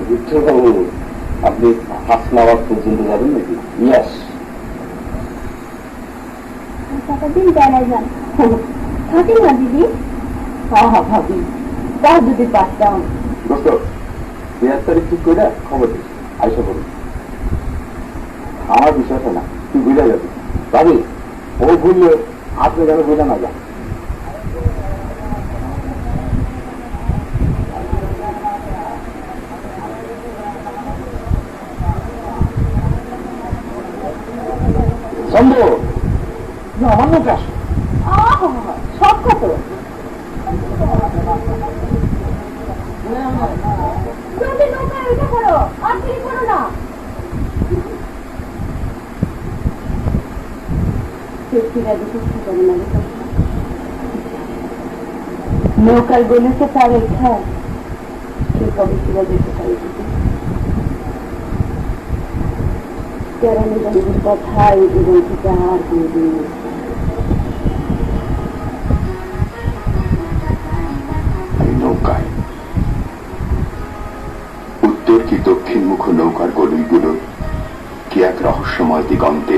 বিঠ্ঠলবাবু, আপনি হাসনাবাদ পর্যন্ত যাবেন নাকি? ইয়াস। দিন বেড়ায় যান, থাকেন না দিদি? হ্যাঁ হ্যাঁ ভাবি, তা যদি পারতাম। দোস্ত, 2 তারিখ ঠিক করে খবর দিস, আইসা করুন। আমার বিষয়টা না, তুই বুঝা যাবি। ভাবি, ও ভুললে আপনি যেন বোঝা না যান। চন্দ্র, আমার নাকি আসো। সব কত করো, আর দেরি করো না। নৌকার গলিতে তার ইচ্ছা সে কবে শিরা যেতে পারে। কেরানি গান্ধীর কথা এই জীবন থেকে আর কোনদিন নৌকায় উত্তর কি দক্ষিণ মুখ নৌকার গলিগুলো কি এক রহস্যময় দিগন্তে